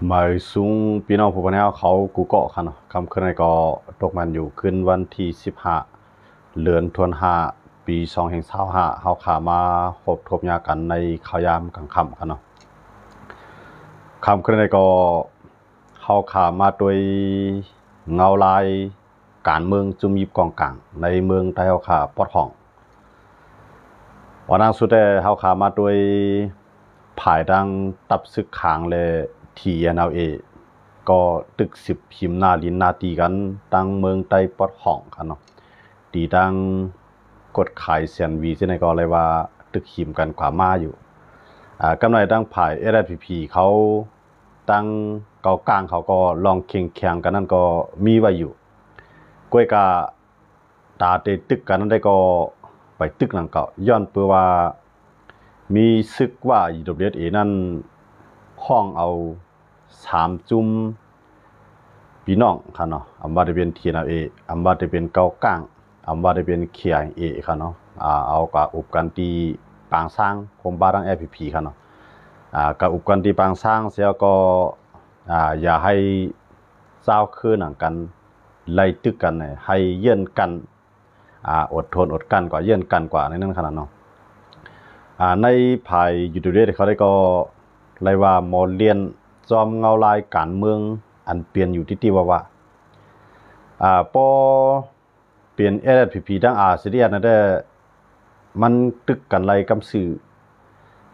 หมายสูงพี่น้องผู้ปกครองเขากูเกาะค่ะเนาะคำขึ้นในก็ตกมันอยู่ขึ้นวันที่15เดือนธันวาปี2025เฮาขามาพบทบยากันในข่าวยามกลางค่ำค่ะเนาะคำขึ้นในก็เฮาขามาโดยเงาลายการเมืองจุมยิบกองกลางในเมืองไทยเฮาขาปอดห้องวันนั้นสุดแต่เฮาขามาโดยผายดังตับซึกขางและTNLA ก็ตึก10พิมพ์หน้าลินนาตีกันตั้งเมืองใต้ปอดห้องค่ะเนาะตีดังกดขายเสียนวีที่ไหนก็เลยว่าตึกหิมกันกว่ามาอยู่กำไรตั้งผาย SSPP เขาตั้งเกากลางเขาก็ลองเคียงแข่งกันนั่นก็มีไว้อยู่ก้วยกาตาเตตึกกันนั่นได้ก็ไปตึกหลังเก่าย้อนเพื่อว่ามีซึกว่า UWSA นั่นห้องเอา3จุ่มพี่น้องค่ะเนาะอำว่าได้เป็น TNLA อำว่าได้เป็นเกากลางอำว่าได้เป็น KIA ค่ะเนาะเอากับอุปกันตีปางสร้างคมบ้าดัง FPP ค่ะเนาะกับอุปกันตีปางสร้างเสียก็อย่าให้เจ้าคืนหนังกันไล่ตึกกันให้เยื่อนกันอดทนอดกันกว่าเยื่อนกันกว่าในนั้นขนาดเนาะในภายยูทูบเขาได้ก็ไล่ว่าโมเลียนจอมเงาลายการเมืองอันเปลี่ยนอยู่ที่ว่าพอเปลี่ยน SSPP ดังเสียนั่นได้มันตึกกันไล่กำสื่อ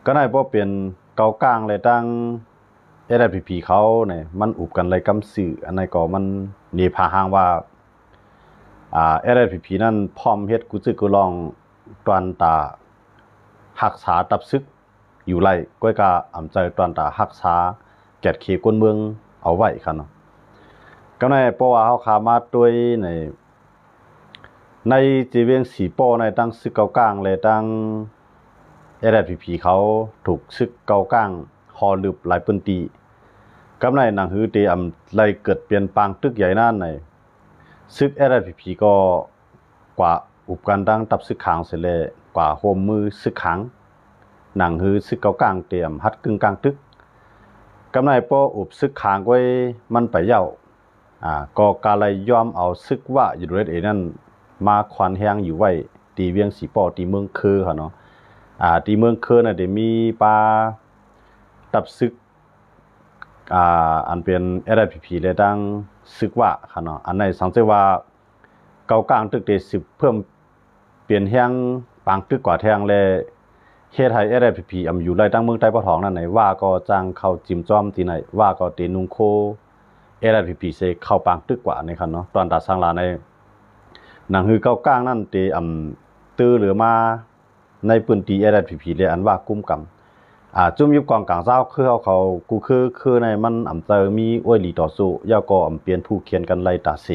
ก็ได้พอเปลี่ยนเกากลางเลยตั้ง SSPP เขาเนี่ยมันอุบกันไล่กำสื่ออันไหนก็มันนี่พาหางว่าSSPP นั่นพร้อมเฮ็ดกูซึกกูลองตวนตาหักษาตับซึกอยู่ไรก้อยกาอำใจตวนตาหักษาแกดเขกวนเมืองเอาไว้ค่ะเนาะก็ในเพราะว่าเฮาขามาด้วยในจีเวียงสีป้อในตั้งซึกเกากลางเลยตั้งSSPP เขาถูกซึกเกากลางฮอลึบหลายปืนตีกับในหนังฮือเตอำไล่เกิดเปลี่ยนปางตึกใหญ่นั่นในซึก SSPP ก็กว่าอุปกันดังตับซึกขางเสร็จแล้วกว่าโฮมมือซึกขังหนังฮือซึกเกากลางเตรียมฮัดกึ่งกลางตึกกำไรป้ออุบซึกขางไว้มันไปเย้าก็กาเลยยอมเอาซึกว่าอยู่ด้วยนั่นมาควันแห้งอยู่ไว้ตีเวียงสีป้อตีเมืองคือค่ะเนาะตีเมืองคือน่ะได้มีปลาตับซึกอันเป็น SSPP เลยดังซึกว่าค่ะเนาะอันในสังเกตว่าเกากลางตึกเด10เพิ่มเปลี่ยนแห้งปางตึกกว่าแทงเลยเฮ็ดให้ SSPP อยู่ไล่ตั้งเมืองใต้ปะทองนั่นไหนว่าก็จังเข้าจิ้มจ้อมที่ไหนว่าก็เตนุงโคSSPP เซเข้าปางตึกกว่าในคันเนาะตอนตัดสร้างลาในหนังฮือเกากลางนั่นเตตื้อเหลือมาในพื้นที่ SSPP เลยอันว่ากุ้มกำจุ่มยุบกองกลางเจ้าคือเขากูคือในมันเจอมีอ้วยหลีต่อสู้ย่อก็เปลี่ยนผู้เขียนกันไล่ตาเส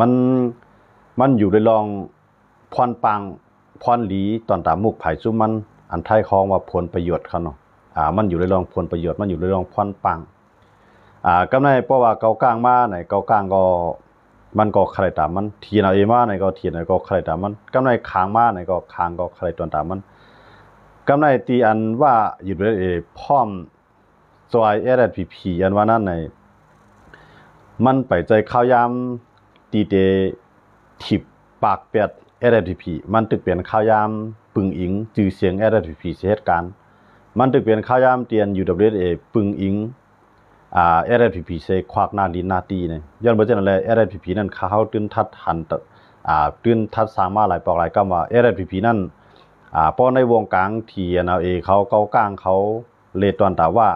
มันอยู่ในรองพรปังพรหลีตอนตามมุกไผ่ซุ่มมันอันไทยคองว่าผลประโยชน์เขาเนาะมันอยู่ในรองผลประโยชน์มันอยู่ในรองพรปังก็ในเพราะว่าเกากลางมาไหนเกากลางก็มันก็ใครตามมันทีนเอาเอมาไหนก็ทีนไหนก็ใครตามมันก็ในค้างมาไหนก็ค้างก็ใครตอนตามมันก็ในตีอันว่าอยู่ด้วยพร้อมซอยSSPPอันว่านั่นในมันไปใจข้าวยามตีเตทิบปากเป็ดSSPPมันตึกเปลี่ยนข้าวยามปึงอิงจื่อเสียงSSPPเหตุการณ์มันตึกเปลี่ยนข้าวยามเตียน UWSA ปึงอิงSSPP เซควักหน้าลินหน้าตีเนี่ยย้อนบ่จังนั้นแหละ SSPP นั่นเขาตื่นทัดหันตื่นทัดสร้างมาหลายปอกหลายกำว่า SSPP นั่นเพราะในวงกลาง TNLA เขาเกากลางเขาเลตอนตาว่า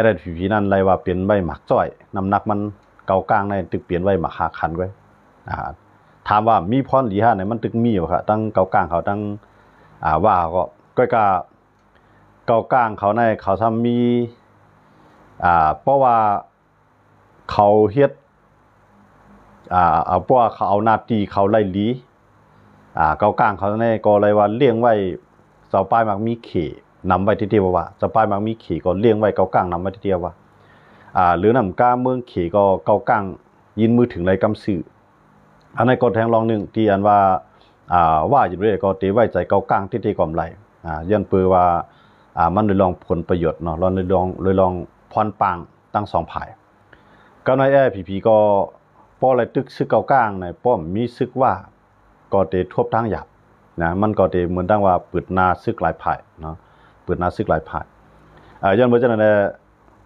SSPP นั่นไล่ว่าเป็นใบหมักจ้อยน้ำหนักมันเกากลางในตึกเปลี่ยนไว้หมักหาคันไว้ถามว่ามีพรหลีฮะไหนมันตึกมีอยู่ค่ะตั้งเกากลางเขาตั้งว่าก็เกากลางเขาในเขาทำมีเพราะว่าเขาเฮ็ดเพราะว่าเขาเอาหน้าที่เขาไล่หลีเกากลางเขาในก็เลยว่าเลี้ยงไว้เสาป้ายมักมีเขนำไว้ที่เดียวว่าเสาป้ายมักมีเขก็เลี้ยงไว้เกากลางนำไว้ที่เดียวว่าหรือนำกาเมืองเขก็เกากลางยินมือถึงไรกำสื่ออันในกฎแทงรองหนึ่งที่อันว่าอยู่ด้วยก็ตีไว้ใจเกากลางที่ก่อมไหลย้อนเปือว่ามันเลยลองผลประโยชน์เนาะเลยลอง พรปางตั้งสองฝ่ายก็ในAIPPก็ป้อเลยตึกซึกเก่ากลางในป้อมมีซึกว่าก็เตทบทางหยาบนะมันก็เตเหมือนดังว่าเปิดนาซึกหลายฝ่ายเนาะเปิดนาซึกหลายฝ่ายย้อนบ่จังนั้นแหละ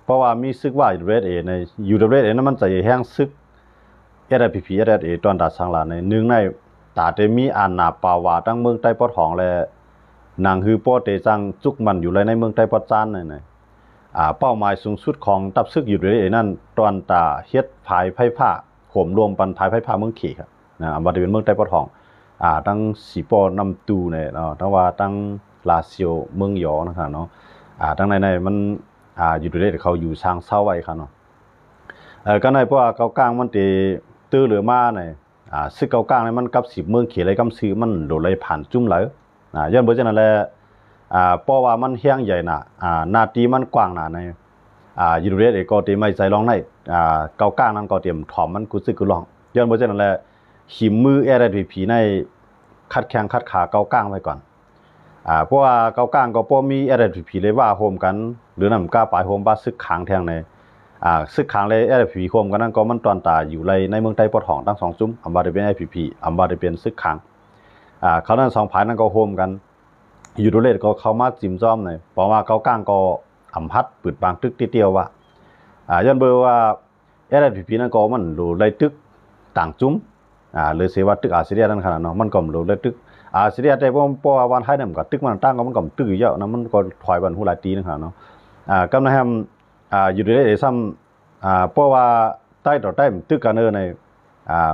เพราะว่ามีซึกว่าอยู่เรดเอในอยู่เรดเอนั้นมันจะแห้งซึกAIPP AIA ตอนดาสังลาในหนึ่งในตาเตมีอานาปาวาตั้งเมืองใต้ปอดหองและนางฮือป้อเตจังจุกมันอยู่เลยในเมืองใต้ปอดจานในเป้าหมายสูงสุดของตับซึกอยู่เลยนั่นตอนตาเฮ็ดภายไพ่ผ้าโหมรวมปันภายไพ่ผ้าเมืองขี่ครับนะบริเวณเมืองใต้ปอดหองตั้งสีปอนำตูเนี่ยทั้งว่าตั้งลาเซียวเมืองยอนะครับเนาะตั้งในมันอยู่เลยเขาอยู่ช่างเศร้าไว้ครับเนาะก็ในเพราะว่าเกากลางมันเตตื้อเหลือมาในซึกเกากลางเนี่ยมันกับ10เมืองเขตอะไรกำซื้อมันโดดเลยผ่านจุ่มไหลย้อนบ่จังนั้นแหละเพราะว่ามันเฮียงใหญ่น่ะนาทีมันกว้างน่ะในยูโรเรสก็เตรียมไม่ใจร้องในเกากลางนั้นก็เตรียมถอมมันกูซึกกูร้องย้อนบ่จังนั้นแหละหิมมือAIPPในคัดแข้งคัดขาเกากลางไว้ก่อนเพราะว่าเกากลางก็บ่มีAIPPเลยว่าโฮมกันหรือนำกล้าปลายโฮมบ้าซึกค้างแทงในซึกค้างเลยAIPPโฮมกันนั้นก็มันตอนตาอยู่ในเมืองใต้ปอดหองทั้ง2จุ้มอำว่าได้เป็นAIPPอำว่าได้เป็นซึกค้างเขานั้น2ฝ่ายนั้นก็โฮมกันยูโรเรสก็เข้ามาจิ้มจ้อมในเพราะว่าเกากลางก็อำพัดปืดบางตึกทีเดียวว่าย้อนเบอว่าAIPPนั้นก็มันรู้เลยตึกต่างจุ้มเลยเสียว่าตึกอาเซียนั่นขนาดเนาะมันก็รู้เลยตึกอาเซียได้เพราะว่าวันให้นำก็ตึกมันตั้งก็มันก็ตึกอยู่เยอะนะมันก็ถอยบันหูหลายตีนั่นขนาดเนาะกำลังให้อยู่ได้ซ้ำเพราะว่าใต้ต่อใต้ตึกกันใน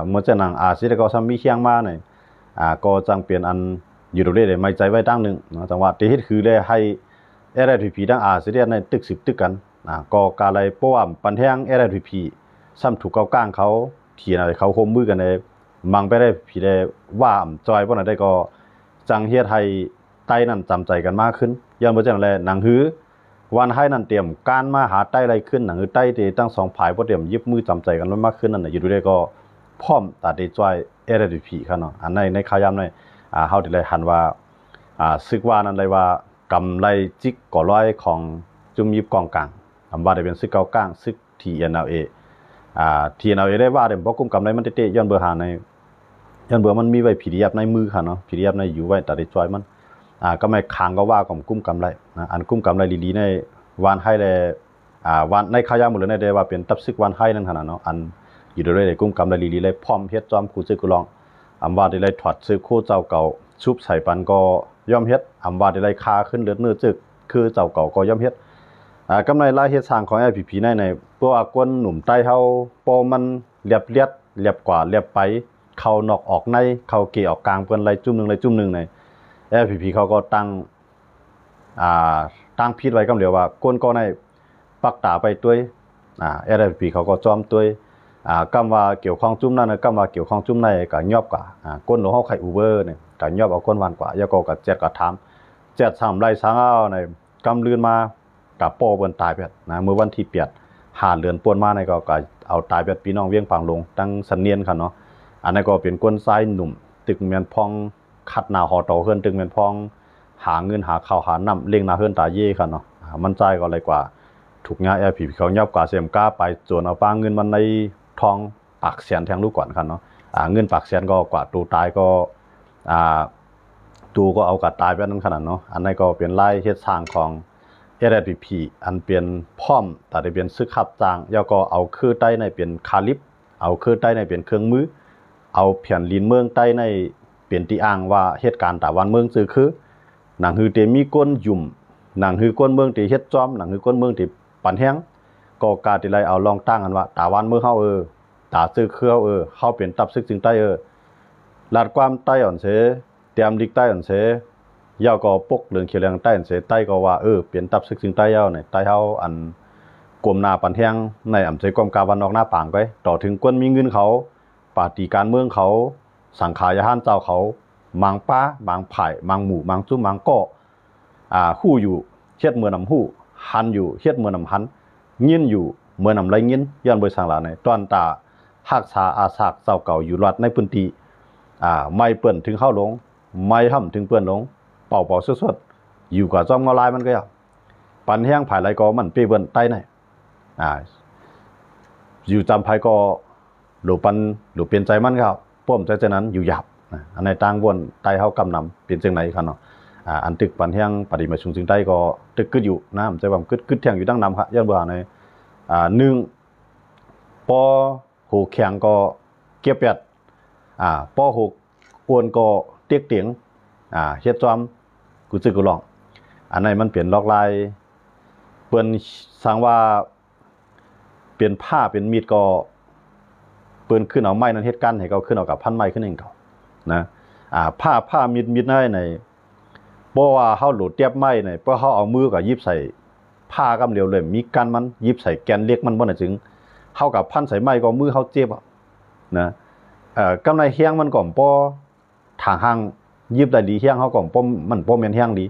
เมื่อจะนั่งอาเซียก็ซ้ำมีเคียงมาในก็จังเปลี่ยนอันอยู่ได้ไม่ใจไว้ตั้งหนึ่งนะจังหวะที่เฮ็ดคือได้ให้AIPPตั้งอาเซียในตึก10ตึกกันก็กาเลยเพราะว่าปันแห้งAIPPซ้ำถูกเกากลางเขาเถียนอะไรเขาโฮมมือกันในมังไปได้ผีได้ว่าจอยพวกนั้นได้ก็จังเฮ็ดให้ใต้นั้นจำใจกันมากขึ้นย้อนบ่จังแลหนังหือวันให้นั่นเตรียมการมาหาใต้อะไรขึ้นหนังใต้ที่ตั้ง2ฝ่ายบ่เตรียมยิบมือจำใจกันมากขึ้นนั่นน่ะอยู่ด้วยก็พร้อมตัดได้จ้อยAIPPครับเนาะอันในขายามในเฮาที่เลยหันว่าซึกว่านั้นเลยว่ากำไรจิกก่อร้อยของจุมยิบกองกลางอำว่าได้เป็นซึกเก่ากลางซึก TNLA TNLA ได้ว่าได้บ่กุมกำไรมันเตะย้อนเบอร์หาในย้อนเบอร์มันมีไว้ PDF ในมือค่ะเนาะ PDF ในอยู่ไว้ตัดได้จ้อยมันก็ไม่ค้างก็ว่าของกุ้มกำไรอันกุ้มกำไรดีๆในวันให้เลยวันในขายามหมดเลยได้ว่าเป็นตับซึกวันให้นั่นขนาดเนาะอันอยู่ด้วยได้กุ้มกำไรดีๆเลยพร้อมเฮ็ดจอมคู่ซึกกูลองอำว่าได้เลยถอดซึกคู่เจ้าเก่าชุบใส่ปันก็ย่อมเฮ็ดอำว่าได้เลยคาขึ้นเลือดเนื้อจึกคือเจ้าเก่าก็ย่อมเฮ็ดกำไรรายเฮ็ดสร้างของ AIPP ในเพราะว่ากวนหนุ่มใต้เฮาปอมันเรียบกว่าเรียบไปเข้านอกออกในเข้าเกออกกลางเพิ่นไรจุ่มนึงในAIPP เขาก็ตั้งพิษไว้กำเหลียวว่ากวนก็ในปักตาไปด้วยAIPP เขาก็จอมด้วยกำว่าเกี่ยวข้องจุ่มนั่นกำว่าเกี่ยวข้องจุ่มในก็ยอบกว่ากวนหนูเฮาไข่อูเบอร์เนี่ยก็ยอบเอากวนหวานกว่ายาก็เจ็ดก็ถามเจ็ด3ไร่ช้างเอาในกำลืนมากับโป้เปิ้นตายไปเมื่อวันที่8หาเดือนป่วนมาในก็เอาตายไปพี่น้องเวียงปางลงตั้งสันเนียนคั่นเนาะอันนั้นก็เป็นกวนทรายหนุ่มตึกแม่นพองคัดหน้าหอโตเฮือนตึกแม่นพองหาเงินหาข้าวหาน้ำเลี้ยงหน้าเฮือนตาเย่คั่นเนาะมันใจก็เลยกว่าถูกงาAIPPเขายอบกว่าเสียมกล้าไปโจรเอาปางเงินมันในทองปากแสนแทงลูกก่อนคั่นเนาะเงินปากแสนก็กว่าตูตายก็ตูก็เอากัดตายไปนั้นขนาดเนาะอันนั้นก็เป็นลายเฮ็ดสร้างของAIPP อันเป็นพร้อมแต่ได้เป็นซึกขับจางแล้วก็เอาคือใต้ในเป็นคาลิปเอาคือใต้ในเป็นเครื่องมือเอาแผ่นลินเมืองใต้ในเป็นที่อ้างว่าเหตุการณ์ตะวันเมืองซื่อคือหนังฮือเตมีก้นยุ่มหนังฮือก้นเมืองที่เฮ็ดจอมหนังฮือก้นเมืองที่ปันแห้งก็กาที่ไรเอาลองตั้งกันว่าตะวันเมืองเฮาตาซื่อคือเฮาเป็นตับซึกจึงใต้ลาดความใต้อ่อนเสเตรียมดิกใต้อ่อนเสยาวก็ปกเรื่องเขียวเรื่องใต้เสใต้ก็ว่าเปลี่ยนตับซึกจึงใต้ยาวในใต้เฮาอันกลมหน้าปันแห้งในอำใจกรมกาวันนอกหน้าปางไปต่อถึงก้นมีเงินเขาปาฏิการเมืองเขาสังขายาหารเจ้าเขามังป้ามังไผ่มังหมู่มังจุ้มมังก็ฮู้อยู่เฮ็ดเมื่อนำฮู้หันอยู่เฮ็ดเมื่อนำหันยินอยู่เมื่อนำไรยินย้อนบ่สังหลาในตอนตาฮักษาอาสากเจ้าเก่าอยู่รัดในพื้นที่ไม่เปิ้นถึงเข้าลงไม่ห่ำถึงเปิ้นลงเป่าสดๆอยู่กับจอมเงาลายมันก็ปันแห้งภายไหลก็มันเปเบิ่นใต้ใน อยู่จำภัยก็หลุปันหลุเปลี่ยนใจมันครับป้อมใจนั้นอยู่หยับอันในต่างบนใต้เฮากำนำเปลี่ยนจังไหนครับเนาะอันตึกปันเที่ยงปฏิมาชุงจึงใต้ก็ตึกกึดอยู่นะมันจะว่ากึดเที่ยงอยู่ตั้งนำครับย้อนเบื่อในหนึ่งปอหูแข็งก็เก็บเปียดปอหูอ้วนก็เตียกเตียงเฮ็ดจอมกูซึกกูลองอันไหนมันเปลี่ยนลอกลายเปิ้นสั่งว่าเปลี่ยนผ้าเป็นมีดก็เปิ้นขึ้นเอาไม้นั้นเฮ็ดกันให้เขาขึ้นเอากับพันไม้ขึ้นเองเขานะผ้ามีดในบ่ว่าเฮาโหลดเตียบไม้ในเพราะเฮาเอามือก็ยิบใส่ผ้ากำเหลียวเลยมีกันมันยิบใส่แกนเล็กมันบ่น่ะจึงเฮากับพันใส่ไม้ก็มือเฮาเจ็บนะกำในเฮียงมันก็บ่ทางห่างยิบได้ดีเฮียงเฮาก็บ่มันบ่แม่นเฮียงดี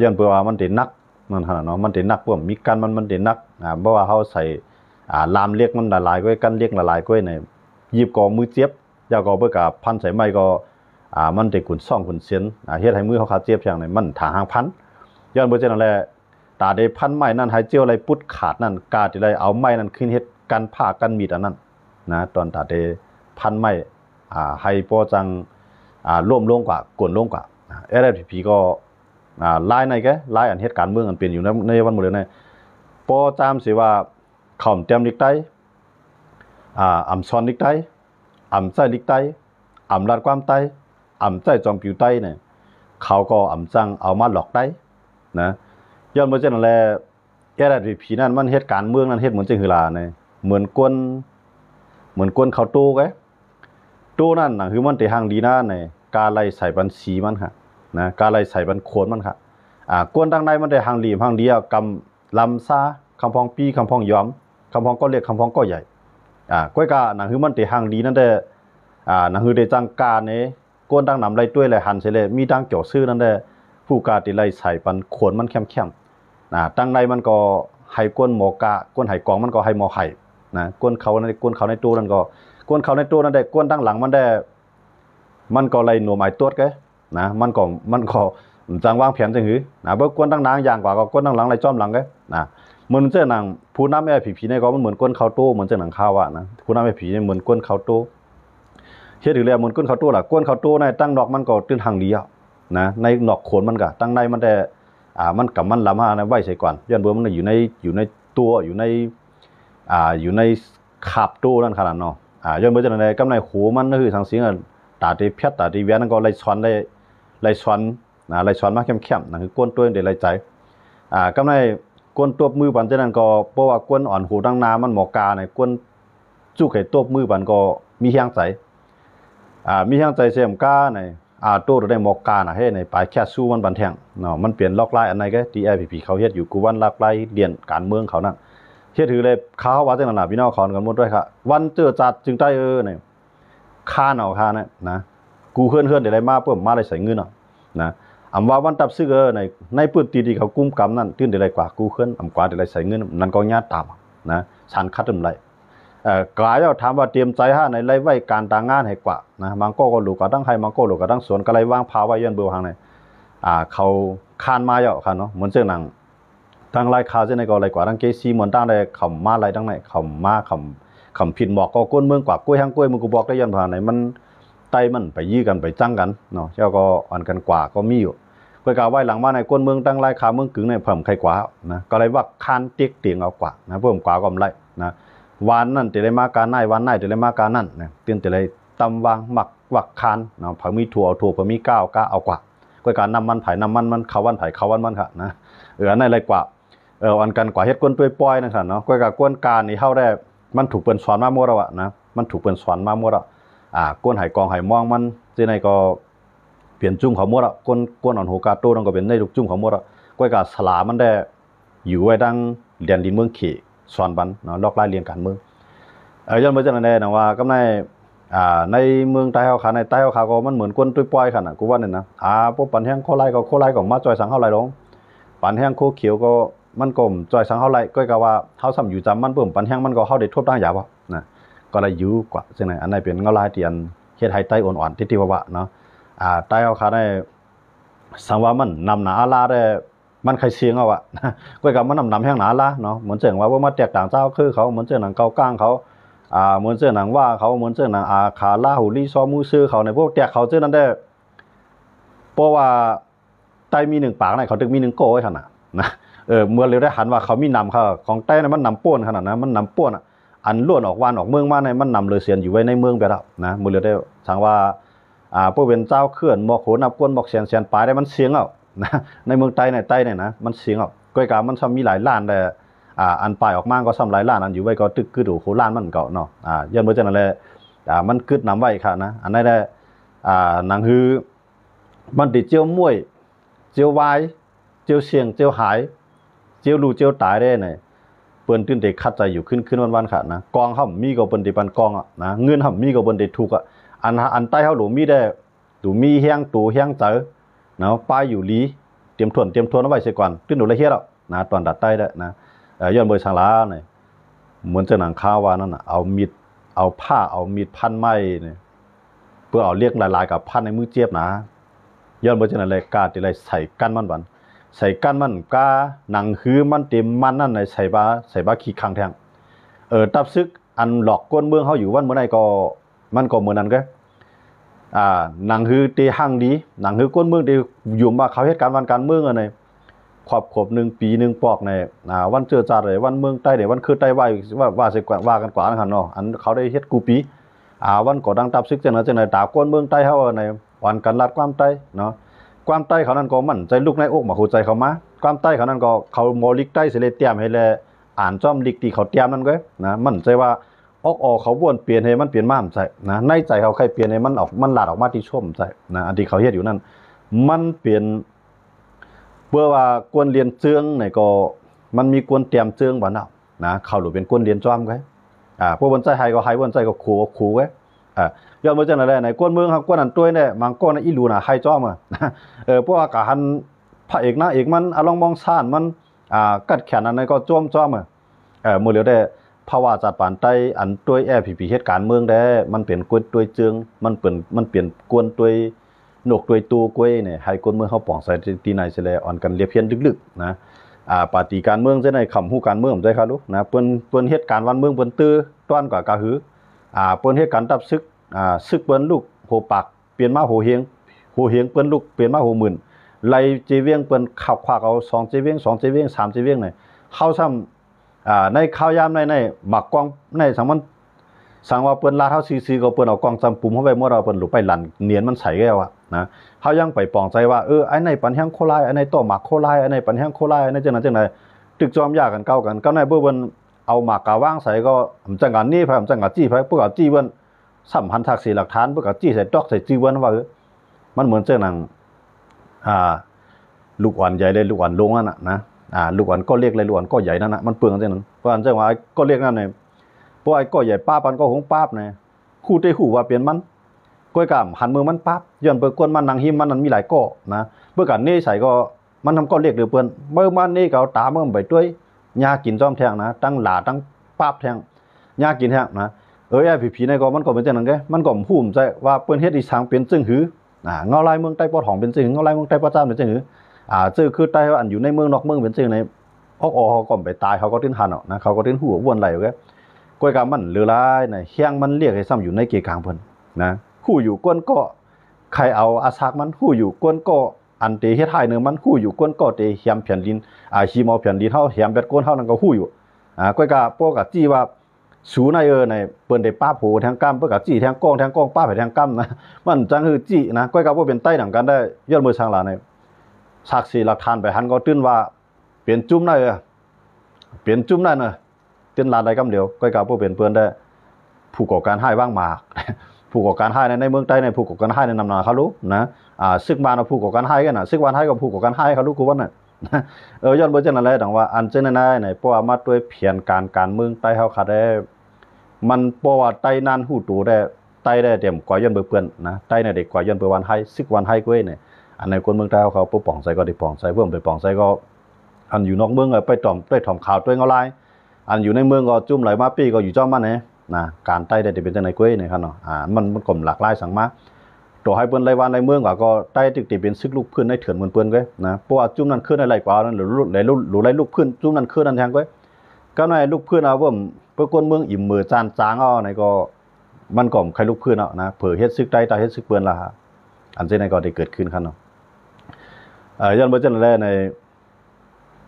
ย้อนเพื่อว่ามันได้นักนั่นหั่นเนาะมันได้นักพวกมีกันมันได้นักบ่ว่าเฮาใส่ลามเล็กมันละลายก้อยกันเล็กละลายก้อยในยิบก็มือเจ็บยาก็เบิกกับพันใส่ไม้ก็มันได้ขุนซ่องขุนเสียนเฮ็ดให้มือเขาขาดเจ็บอย่างนั้นมันทางหางพันย้อนบ่เช่นนั้นแหละตาได้พันไม้นั้นให้เจียวอะไรปุดขาดนั่นกาที่ได้เอาไม้นั้นขึ้นเฮ็ดกันผ้ากันมีดอันนั้นนะตอนตาได้พันไม้ให้พอจังร่วมลงกว่ากวนลงกว่าLFPก็ลายในแกลายอันเฮ็ดการเมืองอันเป็นอยู่ในวันมื้อนี้พอตามสิว่าข่อมเต็มลิกไตอำซอนลิกไตอำใจลิกไตอำลาดความไตอำใจจอมปิวไตเนี่ยเขาก็อำจังเอามาหลอกไตนะย้อนบ่เช่นนั้นแหละLFPนั่นมันเฮ็ดการเมืองนั้นเฮ็ดเหมือนจังหือลาเนี่ยเหมือนกวนเขาตู้แกตู้นั่นน่ะคือมันได้ห่างดีนะเนี่ยกาไล่ใส่บัญชีมันค่ะนะกาไล่ใส่บัญโคนมันค่ะกวนทางในมันได้ห่างดีห่างเดียวกำลำซาคำพองปีคำพองยอมคำพองก็เล็กคำพองก็ใหญ่ก้อยกาหนังคือมันได้ห่างดีนั่นได้หนังคือได้จังกาเนี่ยกวนดังนำไรด้วยเลยหันเสเลยมีดังเกี่ยวซื้อนั่นได้ผู้กาติไล่ใส่ปันขวนมันเข้มตั้งในมันก็ให้กวนหมอกากวนไห้กองมันก็ให้หมอไห้นะกวนเขาในตู้นั่นก็กวนเขาในตู้นั่นได้กวนดังหลังมันได้มันก็ไล่หน่วหมายตัวแกนะมันก็จังวางแผนจังหือเบิกกวนดังนางอย่างกว่าก็กวนดังหลังไล่จ้อมหลังแกเหมือนเจ้าหนังผู้นำผีในก็มันเหมือนก้นเขาตู้เหมือนเจ้าหนังข้าวนะผู้นำผีเนี่ยเหมือนก้นเขาตู้เฮ็ดถึงแล้วเหมือนก้นเขาตู้ล่ะก้นเขาตู้ในตั้งดอกมันก็ตื้นทางเดียวนะในดอกโขนมันก็ตั้งในมันแต่มันกับมันลำนะไว้ใส่ก่อนย้อนเบอร์มันอยู่ในตัวอยู่ในขาบตู้นั่นขนาดเนาะย้อนเบอร์จังได๋กำในหูมันคือทางเสียงตาที่เพชรตาที่แหวนนั่นก็ไล่ช้อนได้ไล่ช้อนไล่ช้อนมาเข้มๆนั่นคือก้นตัวได้ไล่ใจกำในกวนตัวมือบันเจนั้นก็เพราะว่ากวนอ่อนหูดังนามันหมอกาเนี่ยกวนจุกไข่ตัวมือบันก็มีแห้งใจมีแห้งใจเสียมก้าเนี่ยตัวได้หมอกาน่ะเฮ็ดในปลายแค่สู้มันบันแทงเนาะมันเปลี่ยนลอกลายอันไหนก็ที่ LPP เขาเฮ็ดอยู่กูวันลอกลายเรียนการเมืองเขานั่นเฮ็ดถือเลยเขาว่าจังนั้นน่ะพี่น้องขอนกันหมดด้วยครับวันเจอจัดจึงได้เนี่ยค่าเอาค่านะกูเฮือนๆได้มาเพิ่มมาได้ใส่เงินนะว่าวันตับซื้อในปืนตีที่เขากุ้มกำนั่นตื้นได้ไรกว่ากูขึ้นกว่าได้ไรใส่เงินนั่นก็ญาติตามนะฉันคัดตึมไรกลายแล้วถามว่าเตรียมใจในไรไว้การต่างงานให้กว่านะบางก็ลูกก็ตั้งให้บางก็ลูกก็ตั้งสวนก็ไรว่างพาไว้ย้อนเบอร์ทางไหนเขาคานมาเยอะค่ะเนาะเหมือนเจ้าหนังทางไรคาเจ้าในก็ไรกว่าทั้งเกซีเหมือนตั้งได้ขำมาไรทั้งไหนขำผิดบอกก็ก้นเมืองกว่ากล้วยห้างกล้วยมึงกูบอกได้ย้อนผ่านไหนมันไตมันไปยี่กันไปจังกันเนาะเจ้าก็อันกันกว่าก็มีอยู่ก็กล่าวไว้หลังมาในก้นเมืองตั้งไรขาเมืองกึ่งในเพิ่มใครกว่านะก็เลยว่าคานเตียกเตียงเอากว่านะเพิ่มกว่าก็ไรนะวันนั่นแต่เลยมาการไหนวันไหนแต่เลยมาการนั่นนะเตือนแต่เลยตำวางหมักวักคานเนาะผักมีถั่วเอาถั่วผักมีก้าวเอากว่าก็การน้ำมันไผ่น้ำมันเขาวันไผ่เขาวันมันค่ะนะอันไหนไรกว่าอันกันกว่าเฮ็ดก้นปล่อยๆนะครับเนาะก็กับก้นการนี่เข้าได้มันถูกเปิ้นสอนมาหมดแล้วอะนะมันถูกเปิ้นสอนมาหมดแล้วก้นไหกองไหมองมันที่ไหนก็เปลี่ยนจุ่มเขาหมดอ่ะก้นอ่อนโหกาโต้ต้องก็เป็นในลูกจุ่มเขาหมดอ่ะก้อยกาสลามันได้อยู่ไว้ดังเรียนดินเมืองเขสอนบันเนาะลอกไล่เรียนการเมืองย้อนไปจังนั้นนะว่ากำในเมืองใต้เฮาขาในใต้เฮาขาก็มันเหมือนก้นตุ้ยปล่อยขนาดกูว่าเนี่ยนะพวกปันแห้งโคไล่ก็มาจอยสังเฮาไล่ลงปันแห้งโคเขียวก็มันก็จอยสังเฮาไล่ก้อยกะว่าเฮาซ้ำอยู่จำมันเพิ่มปันแห้งมันก็เฮาได้ทบตั้งหยาบ่นะก็เลยอยู่กว่าจังได๋อันไหนเป็นเงาลายที่อันเฮ็ดให้ใต้อ่อนๆที่ว่าเนาะใต้เฮาขาได้สังว่ามันนำหน้าอาลาได้ มันใครเสียงเอาอะก็กับมันนำแห้งหนาละเนาะเหมือนเจ้าว่ามาแตกต่างเจ้าคือเขาเหมือนเจ้าหนังเกาก้างเขาเหมือนเจ้าหนังว่าเขาเหมือนเจ้าหนังขาล่าหูลี่ซ้อมูซื้อเขาในพวกแตกเขาเจ้านั้นได้เพราะว่าใต้มีหนึ่งปากไหนเขาถึงมีหนึ่งโก้ไว้ขนาดนะเมื่อเราได้หันว่าเขามีนำเขาของใต้นั้นมันนำป้วนขนาดนั้นมันนำป้วนอันล้วนออกวานออกเมืองมาในมันนำเลยเสียนอยู่ไว้ในเมืองไปแล้วนะเมื่อเราได้ทางว่าพวกเป็นเจ้าเคลื่อนบอกโหนับก้นบอกเสียนปลายได้มันเสียงเอานะในเมืองใต้ในใต้เนี่ยนะมันเสียงเอาก้อยกามันซ้ำมีหลายล้านแต่อันปลายออกมาก็ซ้ำหลายล้านอันอยู่ไว้ก็ตึกคือดูโหล้านมันเก่าเนาะยันเมื่อจังนั้นเลยมันกึดนำไว้ค่ะนะอันนั้นได้หนังฮือมันติดเจียวมวยเจียววายเจียวเสียงเจียวหายเจียวรูเจียวตายได้เนี่ยเปิ้นตื่นเด็กคัดใจอยู่ขึ้นวันค่ะนะกองห่ำมีก็เปิ้นติปันกองอ่ะนะเงินห่ำมีก็เปิ้นติทุกอ่ะอันใต้เขาหลูมีได้ดูมีแห้งตูแห้งเจอเนาะป้ายอยู่ลีเตรียมทวนเอาไว้เสียก่อนขึ้นดูละเฮียแล้วนะตอนดัดใต้ได้นะย้อนเบอร์สังลาเนี่ยเหมือนจะหนังข้าวว่านั่นน่ะเอามีดเอาผ้าเอามีดพันไม้เนี่ยเพื่อเอาเรียกลายกับพันในมือเจี๊ยบนะย้อนเบอร์จะนั่นเลยกาติเลยใส่กั้นมันบันใส่กั้นมันกาหนังฮื้อมันเต็มมันนั่นในใส่บาขี้คังแทงตับซึกอันหลอกก้นเมืองเขาอยู่วันเมื่อไหร่ก็มันก็เหมือนนั้นก็หนังฮือตีห้างดีหนังฮือก้นเมืองตีอยู่มาเขาเหตุการณ์วันการเมืองอะไรขอบ1 ปี1ปอกในวันเจอจ่าเลยวันเมืองใต้เนี่ยวันคือใต้ว่าสิว่ากันกว่านะครับเนาะอันเขาได้เฮ็ดกูปีวันก่อดังตับซึกจังไหนตาก้นเมืองใต้เขาในวันกันลัดความใต้เนาะความใต้เขานั้นก็มั่นใจลูกในอกมาหัวใจเขามาความใต้เขานั้นก็เขาโมลิกใต้เสเลเตรียมให้แลอ่านจ้อมลิกตีเขาเตรียมนั่นก็นะมั่นใจว่าออกเขาวนเปลี่ยนให้มันเปลี่ยนมาใจนะในใจเขาใครเปลี่ยนให้มันออกมันหลาดออกมาที่ชมใจนะอันที่เขาเฮ็ดอยู่นั่นมันเปลี่ยนเพื่อว่ากวนเรียนเจืองเนี่ยก็มันมีกวนเตรียมเจืองบ่เนาะนะเขาหรือเป็นกวนเรียนจ้อมไว้พวกบนใจไฮก็ไฮบนใจก็ขู่ไว้ย้อนมาจากไหนในกวนเมืองครับกวนอันตัวเนี่ยมังกรในอีลูน่ะไฮจ้อมเพราะว่ากะหันพระเอกนางเอกมันอลองมองซ่านมันกัดแขนอันนั้นก็จ้อมมื้อเหลียวได้ภาวะจัดปานใต้อันตัวแอพีเหตุการณ์เมืองได้มันเปลี่ยนกวนตัวเจืองมันเปลี่ยนกวนตัวนกตัวตูกล้วยเนี่ยให้คนเมืองเขาป่องใส่ตีไหนเสลอ่อนกันเรียบเพี้ยนลึกๆนะปาฏิการเมืองจะในคำฮู้การเมืองผมใจครับลูกนะเปิ้นเหตุการณ์วันเมืองเปิ้นตื้อต้อนกว่ากะหือเปิ้นเหตุการณ์ตับซึกซึกเปิ้นลูกโหปากเปลี่ยนมาโหเฮียงเปิ้นลูกเปลี่ยนมาโหหมื่นไล่เจเวียงเปิ้นขับขวากเอา2เจเวียง3เจเวียงเนี่ยเข้าซ้ำในข้าวยามในหมักกองในสังมันสั่งว่าเปิ้นลาเฮาซีก็เปิ้นเอากองจำปุ่มเข้าไปเมื่อเราเปิ้นหลุไปหลั่นเนียนมันใสแก้วนะเฮายังไปปองใจว่าไอ้ในปันแห้งโคลายไอ้ในต้อหมักโคลายไอ้ในปันแห้งโคลายไอ้ในจังนั้นตึกจอมยากันเก้ากันก็ในเบิ่นเอาหมากกะว่างใส่ก็จังกันนี่พจังกะจี้พพวกกะจี้เบิ่นสัมพันธ์ทักษิณหลักฐานพวกกะจี้ใส่ดอกใส่จี้เบิ่นว่ามันเหมือนจังนั้นลูกอ่อนใหญ่เลยลูกอ่อนลงนั่นน่ะนะลูกอ่อนก็เรียกเลยลูกอ่อนก็ใหญ่นั่นน่ะมันเปลืองจังนั้นเพราะอันจังว่าก็เรียกนั่นเนี่ยเพราะไอ้ก็ใหญ่ป้าปันก็หงป้าบเนี่ยคู่ได้หูว่าเปลี่ยนมันก้อยกามหันมือมันปั๊บย้อนเปิดกวนมันนางหิมมันนั้นมีหลายก้อนะเมื่อกันนี่ใส่ก็มันทำก้อเรียกหรือเปิ้นเมื่อมันนี่เขาตาเมื่อไปด้วยยากินจ้อมแทงนะตั้งหลาตั้งปั๊บแทงยากินแทงนะไอ้ผีในก็มันก็เป็นจังนั้นแกมันก็ภูมิใจว่าเปิ้นเฮ็ดอีสางเป็นจึงหือเงาลายเมืองใต้ปอดหองเป็นจึงเงาลายเมืองใต้ปอดจ้าเป็นจึงหือจึงคือใต้อันอยู่ในเมืองนอกเมืองเป็นจึงในเขาก็ไปตายเขาก็ติ้นหันอ่ะนะเขาก็ติ้นหัววนไหลแกก้อยกามมันเหลือหลายน่ะเฮียงมันเรียกให้ซ้ำอยู่ในเกกลางเพิ่นนะคู่อยู่ก้นก็ใครเอาอาซักมันคู่อยู่ก้นก็อันเตเฮ็ดให้เนื้อมันคู่อยู่ก้นก็เตเหียมแผ่นดินชีมเอาแผ่นดินเฮาเหียมแบดก้นเฮานั่นก็คู่อยู่ก้อยกะพวกกะจี้ว่าสูในในเปิ้นได้ป้าโผแทงก้ามเปิ้นกะจี้แทงก้องป้าไปแทงก้ามนะมันจังคือจี้นะก้อยกะบ่เป็นใต้หนังกันได้ยอดมือช่างหลาในศักดิ์ศรีหลักฐานไปหันก็ตื้นว่าเปลี่ยนจุ่มได้เปลี่ยนจุ่มได้น่ะตื้นลาได้กำเดียวก้อยกะบ่เป็นเปิ้นได้ผู้ก่อการให้ว่างมากผู้ก่อการให้ในเมืองใต้ในผู้ก่อการให้ในนำนาเขารู้นะซึกบ้านผู้ก่อการให้กันน่ะซึกบ้านให้กับผู้ก่อการให้เขารู้กูว่าน่ะย้อนบ่จังนั้นแหละดังว่าอันเจนนายในเพราะว่ามาด้วยเพียรการเมืองใต้เฮาค่ะได้มันเพราะว่าใต้นั้นฮู้ตูได้ใต้ได้เต็มกว่าย้อนเบิ่เปิ้นนะใต้ในเด็กกว่าย้อนเบิ่วันให้ซึกวันให้ก้วยเนี่ยอันในคนเมืองใต้เขาปป้องใจก็ได้ป้องใจเพิ่มไปป้องใจก็อันอยู่นอกเมืองไปถ่อมข่าวตัวเงาลายอันอยู่ในเมืองก็จุ่มไหลมาปีก็อยู่จ้อมมันนะการใต้ได้เป็นจังได๋ก้วยเนี่ยครับเนาะมันกลมหลากหลายสังมาโด ต่อให้เปิ้นไล่วันไล่เมืองก็ใต้ตึกที่เป็นซึกลูกพื้นในเถื่อนเหมือนเปิ้นก็นะเพราะว่าจุ่มนั้นขึ้นในไหลกว่านั้นหรือไล่ลูกพื้นจุ่มนั้นขึ้นนั้นแทงก็ในลูกพื้นเอาว่าเปิ้นคนเมืองอิ่มมือจานจางเอาในก็มันก็ใครลูกพื้นเอานะเผอเฮ็ดซึกใต้ตาเฮ็ดซึกเปิ้นล่ะอันเช่นนั้นก็ได้เกิดขึ้นคั่นเนาะย้อนบ่จังได๋ใน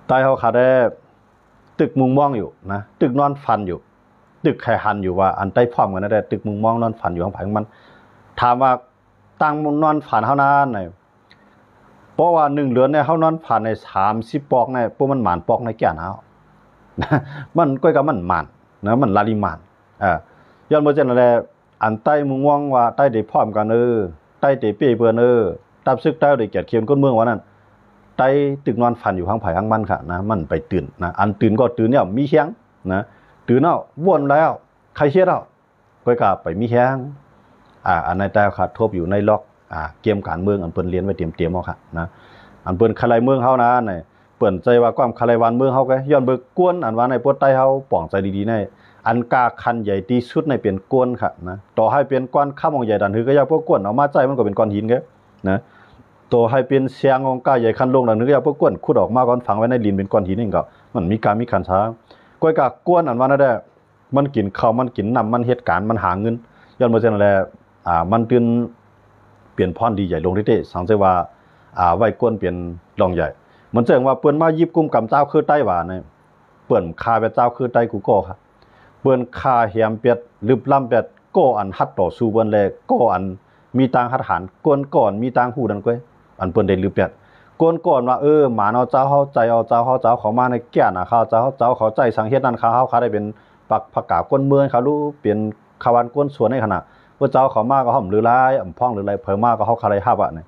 ใต้เฮาขาได้ตึกมุงมองอยู่นะตึกนอนฟันอยู่ตึกไข่หันอยู่ว่าอันใต้พร้อมกันได้ตึกมุงมองนอนฟันอยู่ข้างภายมันถามว่าตั้งมุงนอนฝันเฮานานน่ะเพราะว่า1เดือนเนี่ยเฮานอนฝันใน30ปอกเนี่ยพวกมันหมานปอกในแก่นเฮามันก้อยกับมันหมานนะมันลาลิมานย้อนบ่จังได๋อันใต้มุงมองว่าใต้ได้พร้อมกันใต้ได้เป้เปิ้นตับซึกใต้ได้เกียรติเขียนก้นเมืองว่านั้นใต้ตึกนอนฝันอยู่ข้างภายข้างมันค่ะนะมันไปตื่นนะอันตื่นก็ตื่นเนี่ยมีแฮงนะตื่นเอาวนแล้วใครเฮ็ดเอาก้อยก็ไปมีแฮงอันในแต่ขาดทบอยู่ในล็อกเกมการเมืองอันเปิ้นเรียนไว้เตรียมเอาค่ะนะอันเปิ้นคลายเมืองเฮานะนี่เปิ้นใจว่าความคลายวันเมืองเฮาก็ย้อนเบิกกวนอันว่าในปวดใต้เฮาป้องใจดีๆในอันกาคันใหญ่ที่สุดในเป็นกวนค่ะนะต่อให้เป็นก้อนข้ามของใหญ่ดันหือก็อย่าพวกกวนเอามาใจมันก็เป็นก้อนหินแกนะต่อให้เป็นเสียงของกาใหญ่คันลงดันหือก็อย่าพวกกวนขุดออกมาก่อนฝังไว้ในดินเป็นก้อนหินนี่ก็มันมีการมีคันช้าก้อยกากวนอันว่านั่นแหละมันกินข้าวมันกินน้ำมันเฮ็ดการมันหาเงินย้อนบ่จังได๋มันตื่นเปลี่ยนพรดีใหญ่ลงที่สังเกตว่าไว้กวนเปลี่ยนรองใหญ่มันแจ้งว่าเปิ้นมายิบกุมกำเจ้าคือใต้หว่าเนี่ยเปิ้นคาไปเจ้าคือใต้กูก็ครับเปิ้นคาแหมเปียดลึบล่ำเปียดก็อันฮัดต่อสู้เปิ้นแลก็อันมีตังหัดหารกวนก่อนมีตังหูดันก้อยอันเปิ้นได้ลึบเปียดกวนก่อนว่าหมาเอาเจ้าเฮาใจเอาเจ้าเฮาเจ้าเขามาในแก่น่ะเขาเจ้าเขาใจสังเฮ็ดนั่นเขาได้เป็นปักผักกาบกวนเมืองเขารู้เปลี่ยนขวันกวนสวนในขณะว่าเจ้าเขามาก็ห่มหรือลายพ่องหรือไรเพิ่มมาก็เฮาคาไรฮับนี่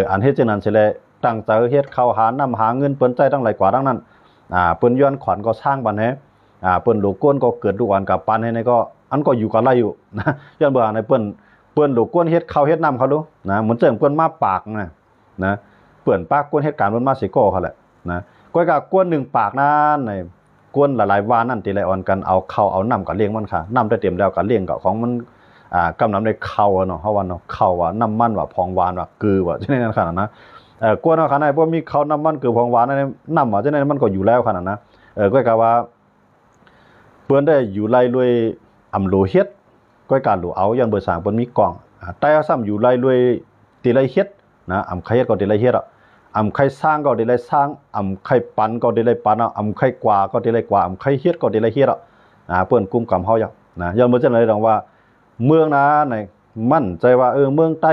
อันเฮ็ดจังนั้นสิแลตั้งใจเฮ็ดเข้าหานำหาเงินเปิ้นใจตั้งหลายกว่าดังนั้นเปิ้นย้อนขวัญก็สร้างบันแฮเปิ้นลูกก้นก็เกิดลูกอันกับปันให้ในก็อันก็อยู่กับไรอยู่นะย้อนบ่ในเปิ้นลูกก้นเฮ็ดข้าวเฮ็ดน้ำเขาดูนะเหมือนเจิงเปิ้นมาปากนะเปิ้นปากก้นเฮ็ดการเปิ้นมาสิก็เขาแหละนะก้อยก็ก้น1ปากนั้นในก้นหลายๆวานนั่นติไลอ่อนกันเอาข้าวเอาน้ำก็เลี้ยงมันค่ะน้ำได้เต็มแล้วก็เลี้ยงก็ของมันกำน้ำได้เข้าเนาะเฮาว่าเนาะเข้าว่าน้ำมันว่าพองหวานว่ากือว่าจังได๋นั่นขนาดนะกวนเอาขนาดบ่มีข้าวน้ำมันกือพองหวานนั่นน้ำว่าจังได๋มันก็อยู่แล้วขนาดนะก้อยก็ว่าเปิ้นได้อยู่ไล่รวยอำโลเฮ็ดก้อยการหลูเอาย้อนเบิ่สร้างเปิ้นมีกล่องแต่เอาซ้ำอยู่ไล่รวยติไลเฮ็ดนะอำไข่เฮ็ดก็ติไลเฮ็ดอำไข่สร้างก็ติไลสร้างอำไข่ปันก็ติไลปันอำไข่กว่าก็ติไลกว่าอำไข่เฮ็ดก็ติไลเฮ็ดเปิ้นกุมกำเฮาอยู่นะย้อนบ่จังได๋ดอกว่าเมืองนะในมั่นใจว่าเมืองใต้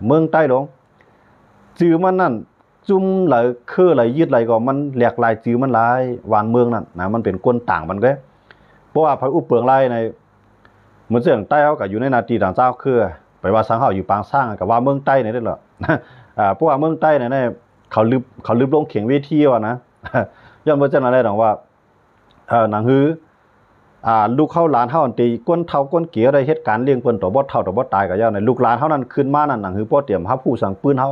เมืองใต้ดงจื่อมันนั่นจุ่มไหลคือไหลยึดไหลก็มันแหลกลายจื่อมันหลายวานเมืองนั่นนะมันเป็นก้นต่างมันก็เพราะว่าพระอุปเปิงไล่ในเหมือนเสียงใต้เฮาก็อยู่ในนาทีต่างเจ้าคือไปว่าสังเฮาอยู่ปางสร้างก็ว่าเมืองใต้นี่ได้เหรอเพราะว่าเมืองใต้เนี่ยเขาลึบลงเขียงเวทีว่านะย้อนบ่จังได๋ดอกว่าหนังฮือลูกเข้าหลานเฮาอันตีก้นเฒ่าก้นเกียได้เฮ็ดการเลี้ยงเพิ่นต่อบ่เฒ่าต่อบ่ตายก็ย่าในลูกหลานเฮานั้นขึ้นมานั่นหนังหือบ่เตรียมรับผู้สั่งปืนเฮา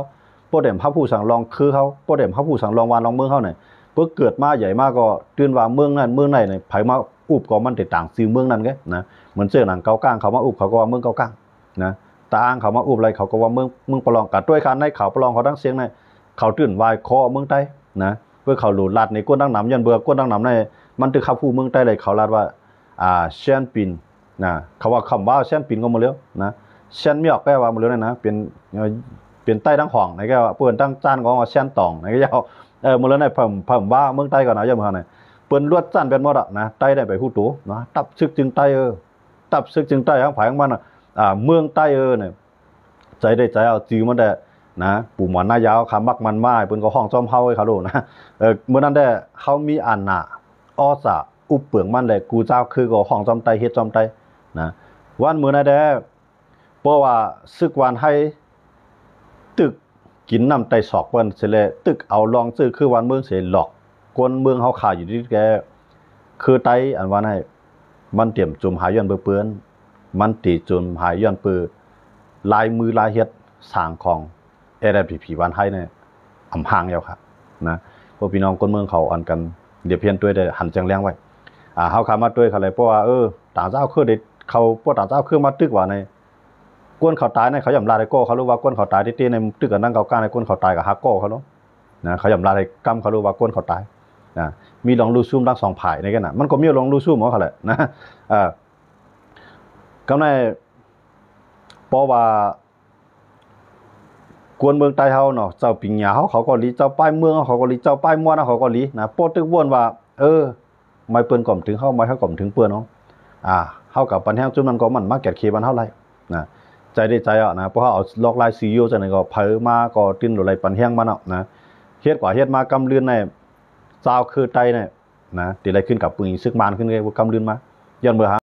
บ่เตรียมรับผู้สั่งรองคือเฮาบ่เตรียมรับผู้สั่งรองวานรองเมืองเฮานี่เพิ่นเกิดมาใหญ่มาก็ตื่นว่าเมืองนั้นเมืองไหนนี่ไผมาอุบก็มันได้ต่างชื่อเมืองนั้นไงนะเหมือนเสื้อหนังเกาก้างเขามาอุบเขาก็ว่าเมืองเกาก้างนะตาอ้างเขามาอุบอะไรเขาก็ว่าเมืองประลองกัดด้วยกันในเขาประลองเขาทั้งเสียงในเขาตื่นวายคอเมืองใต้นะเพื่อเขาหลุดลัดในก้นดังหนำยันเบื่อก้นดังหนำในมันตึกขับผู้เมืองใต้เลยเขาลาดว่าเชียนปินนะเขาว่าคำว่าเชียนปินก็มาเลี้ยวนะเชียนมีออกแปลว่ามาเลี้ยวนะเป็นใต้ทั้งห้องไหนก็ว่าเปิ้นตั้งจานของเชียนตองไหนก็ยาวมาเลี้ยวในเพิ่มว่าเมืองใต้ก่อนนะย่ามาเนี่ยเปิ้นลวดจานเป็นหมดอ่ะนะใต้ได้ไปฮู้ตูนะตับซึกจึงใต้ตับซึกจึงใต้ทั้งภายของมันเมืองใต้เนี่ยใจได้ใจเอาจื้อมันได้นะปู่หมอนหน้ายาวขามักมันไม้เปิ้นก็ห้องจ้อมเฮาให้เขาดูนะเมื่อนั้นได้เฮามีอันน่ะอ้อสะอุบเปลืองมันแหละกูเจ้าคือก็ห้องจอมไตเฮ็ดจอมไตนะวันมื้อนั้นแดเพราะว่าซึกวันให้ตึกกินน้ำไตศอกเปิ้นสิแลตึกเอาลองซื้อคือวันเมืองสิหลอกคนเมืองเฮาขายอยู่ที่แกคือไตอันวันให้มันเตรียมจุ่มหาย้อนเปื้อนมันติจุ่มหาย้อนปือลายมือลายเฮ็ดสร้างของAFPP วันให้เนี่ยอำหางแล้วครับนะพวกพี่น้องคนเมืองเขาอันกันเดี๋ยวเพียนด้วยได้หันจังแรงไว้เฮาขามาด้วยเขาเลยเพราะว่าต่างเจ้าคือได้เขาพวกต่างเจ้าคือมาตึกว่าใน กวนเขาตายในเขาย่ำลาได้โก้เขารู้ว่ากวนเขาตายที่ในตึกกันนั่งเกาก้าในกวนเขาตายกับฮักโก้เขาเนาะนะเขาย่ำลาได้กำเขารู้ว่ากวนเขาตายนะมีลองดูซุ่มทั้งสองฝ่ายในกันน่ะมันก็มีลองดูซุ่มของเขาแหละนะกำในเพราะว่ากวนเมืองใต้เฮาเนาะเจ้าปิงหยาเขาก็ลีเจ้าป้ายเมืองเขาก็ลีเจ้าป้ายม่วนเขาก็ลีนะโปตึกวนว่าไม่เปิ้นก่อมถึงเฮาไม่เฮาก่อมถึงเปิ้นเนาะเฮากับปันแห้งจุ่มนั้นก็มันมาแกดเคบันเฮาไรนะใจได้ใจอ่ะนะเพราะเอาลอกลายซีโอจังได๋ก็เผอมาก็ติ้นหลายปันแห้งมันเนาะนะเฮ็ดกว่าเฮ็ดมากำเลือนในซาวคือไตเนี่ยนะติอะไรขึ้นกับปืนซึกมานขึ้นไงกำเลือนมาย้อนเมื่อ